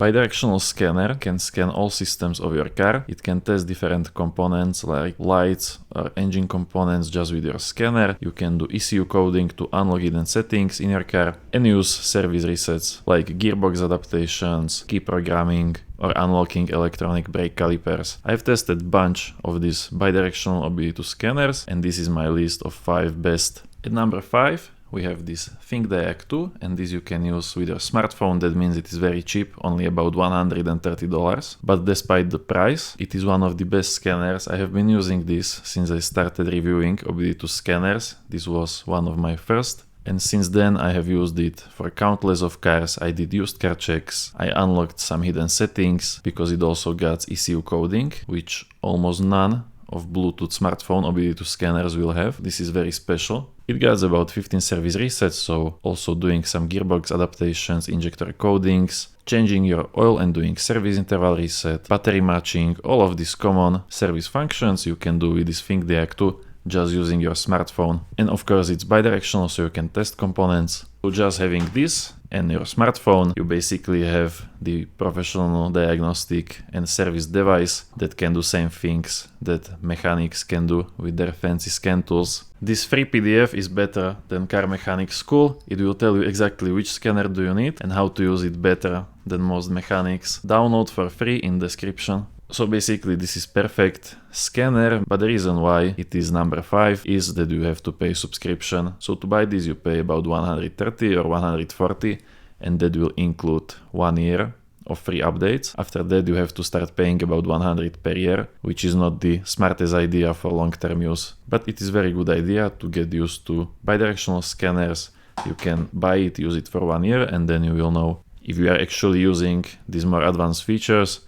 Bidirectional scanner can scan all systems of your car. It can test different components like lights or engine components just with your scanner. You can do ECU coding to unlock hidden settings in your car and use service resets like gearbox adaptations, key programming, or unlocking electronic brake calipers. I've tested a bunch of these bidirectional OBD2 scanners, and this is my list of 5 best. At number 5, we have this ThinkDiag 2, and this you can use with your smartphone. That means it is very cheap, only about $130. But despite the price, it is one of the best scanners. I have been using this since I started reviewing OBD2 scanners. This was one of my first. And since then I have used it for countless of cars. I did used car checks, I unlocked some hidden settings because it also got ECU coding, which almost none of Bluetooth smartphone OBD2 scanners will have. This is very special. It gets about 15 service resets, so also doing some gearbox adaptations, injector codings, changing your oil and doing service interval reset, battery matching, all of these common service functions you can do with this ThinkDiag 2 just using your smartphone. And of course it's bidirectional, so you can test components. So just having this and your smartphone, you basically have the professional diagnostic and service device that can do same things that mechanics can do with their fancy scan tools. This free PDF is better than Car Mechanic School. It will tell you exactly which scanner do you need and how to use it better than most mechanics. Download for free in description. So basically this is perfect scanner, but the reason why it is number 5 is that you have to pay subscription. So to buy this you pay about 130 or 140, and that will include 1 year of free updates. After that you have to start paying about 100 per year, which is not the smartest idea for long-term use. But it is very good idea to get used to bidirectional scanners. You can buy it, use it for 1 year, and then you will know if you are actually using these more advanced features,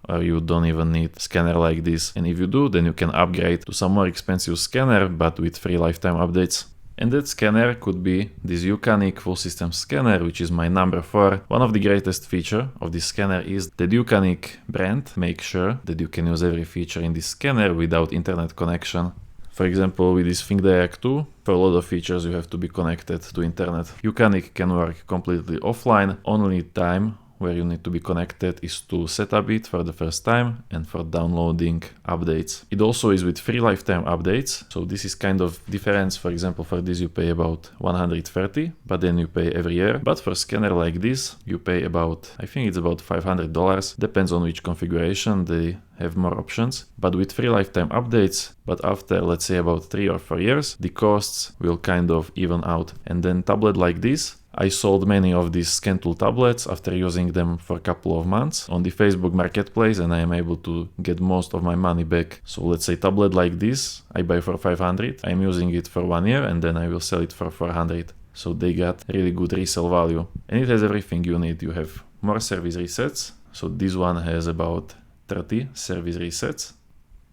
or you don't even need a scanner like this. And if you do, then you can upgrade to some more expensive scanner, but with free lifetime updates. And that scanner could be this Youcanic full system scanner, which is my number 4. One of the greatest features of this scanner is that Youcanic brand makes sure that you can use every feature in this scanner without internet connection. For example, with this ThinkDiag 2, for a lot of features you have to be connected to internet. Youcanic can work completely offline. Only time where you need to be connected is to set up it for the first time and for downloading updates. It also is with free lifetime updates, so this is kind of difference. For example, for this you pay about 130, but then you pay every year. But for scanner like this, you pay about, I think it's about $500, depends on which configuration, they have more options. But with free lifetime updates, but after let's say about 3 or 4 years, the costs will kind of even out. And then tablet like this, I sold many of these scan tool tablets after using them for a couple of months on the Facebook marketplace, and I am able to get most of my money back. So let's say tablet like this, I buy for 500, I'm using it for 1 year and then I will sell it for 400. So they got really good resale value. And it has everything you need. You have more service resets. So this one has about 30 service resets.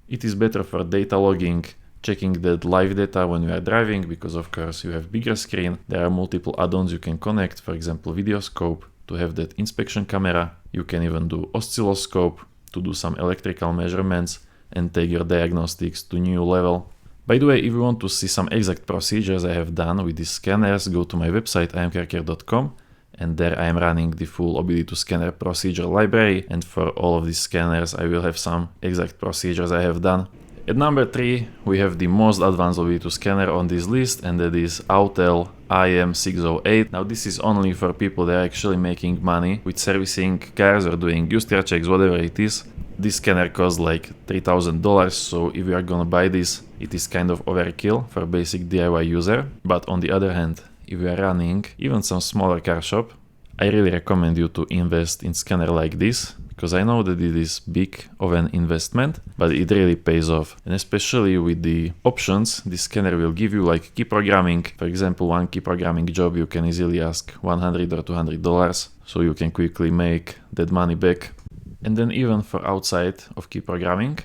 It is better for data logging, checking that live data when you are driving, because of course you have bigger screen. There are multiple add-ons you can connect, for example video scope to have that inspection camera. You can even do oscilloscope to do some electrical measurements and take your diagnostics to new level. By the way, if you want to see some exact procedures I have done with these scanners, go to my website imcarcare.com, and there I am running the full OBD2 scanner procedure library, and for all of these scanners I will have some exact procedures I have done. At number 3, we have the most advanced OBD2 scanner on this list, and that is Autel IM608. Now this is only for people that are actually making money with servicing cars or doing used car checks, whatever it is. This scanner costs like $3,000, so if you are gonna buy this, it is kind of overkill for a basic DIY user. But on the other hand, if you are running even some smaller car shop, I really recommend you to invest in scanner like this, because I know that it is big of an investment, but it really pays off. And especially with the options this scanner will give you, like key programming. For example, one key programming job you can easily ask $100 or $200, so you can quickly make that money back. And then even for outside of key programming,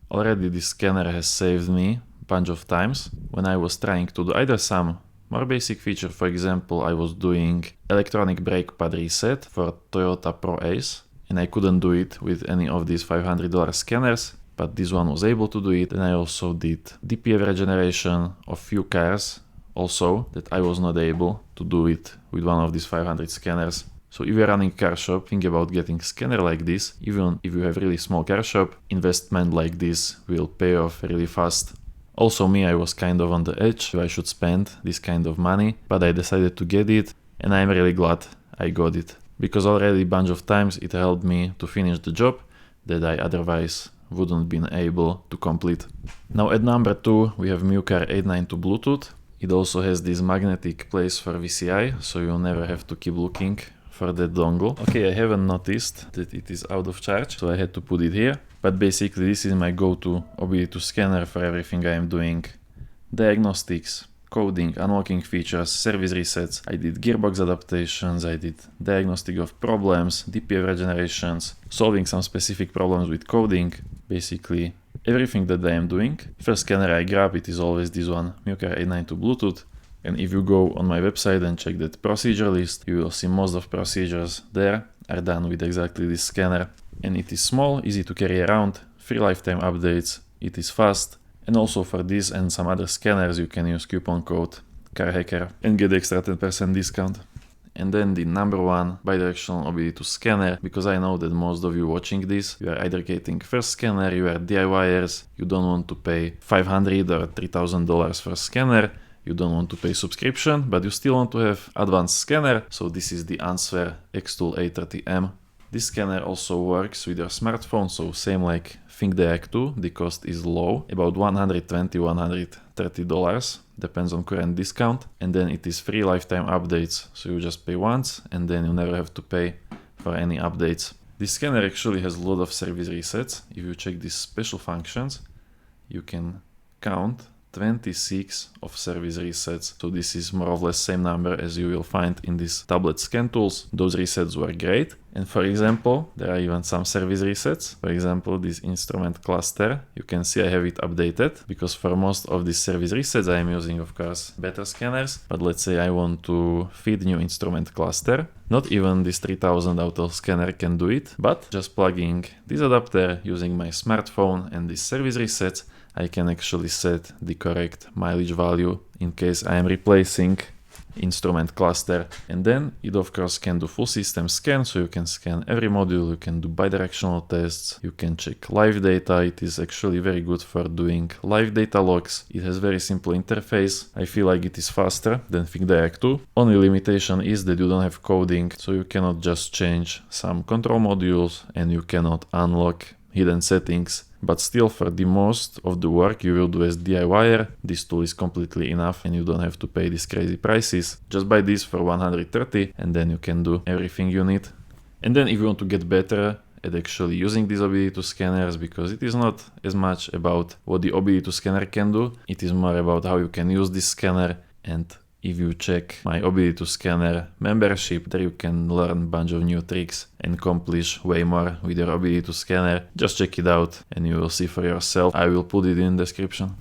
already this scanner has saved me a bunch of times when I was trying to do either some more basic feature. For example, I was doing electronic brake pad reset for Toyota Pro Ace, and I couldn't do it with any of these $500 scanners, but this one was able to do it. And I also did DPF regeneration of few cars also that I was not able to do it with one of these 500 scanners. So if you're running a car shop, think about getting a scanner like this. Even if you have really small car shop, investment like this will pay off really fast. Also me, I was kind of on the edge if I should spend this kind of money, but I decided to get it, and I'm really glad I got it. Because already a bunch of times it helped me to finish the job that I otherwise wouldn't been able to complete. Now at number 2 we have Mukar A92 Bluetooth. It also has this magnetic place for VCI, so you'll never have to keep looking for that dongle. Okay, I haven't noticed that it is out of charge, so I had to put it here. But basically this is my go-to OBD2 scanner for everything I am doing. Diagnostics, coding, unlocking features, service resets. I did gearbox adaptations, I did diagnostic of problems, DPF regenerations, solving some specific problems with coding. Basically everything that I am doing. First scanner I grab, it is always this one, Mukar A92 Bluetooth. And if you go on my website and check that procedure list, you will see most of procedures there are done with exactly this scanner. And it is small, easy to carry around, free lifetime updates, it is fast. And also for this and some other scanners you can use coupon code CARHACKER and get extra 10% discount. And then the number 1 bidirectional OBD2 scanner, because I know that most of you watching this, you are either getting first scanner, you are DIYers, you don't want to pay $500 or $3,000 for a scanner, you don't want to pay subscription, but you still want to have advanced scanner, so this is the answer, Xtool A30M. This scanner also works with your smartphone, so same like ThinkDiag 2, the cost is low, about $120–130, depends on current discount, and then it is free lifetime updates, so you just pay once and then you never have to pay for any updates. This scanner actually has a lot of service resets. If you check these special functions, you can count 26 of service resets, so this is more or less same number as you will find in these tablet scan tools. Those resets were great, and for example there are even some service resets. For example, this instrument cluster, you can see I have it updated, because for most of these service resets I am using of course beta scanners, but let's say I want to feed new instrument cluster. Not even this 3000 Autel scanner can do it, but just plugging this adapter using my smartphone and these service resets, I can actually set the correct mileage value in case I am replacing instrument cluster. And then it of course can do full system scan, so you can scan every module, you can do bidirectional tests, you can check live data. It is actually very good for doing live data logs. It has very simple interface. I feel like it is faster than ThinkDiag 2. Only limitation is that you don't have coding, so you cannot just change some control modules and you cannot unlock hidden settings. But still, for the most of the work you will do as DIYer, this tool is completely enough and you don't have to pay these crazy prices. Just buy this for $130 and then you can do everything you need. And then if you want to get better at actually using these OBD2 scanners, because it is not as much about what the OBD2 scanner can do, it is more about how you can use this scanner. And if you check my OBD2 scanner membership, there you can learn a bunch of new tricks and accomplish way more with your OBD2 scanner. Just check it out and you will see for yourself. I will put it in the description.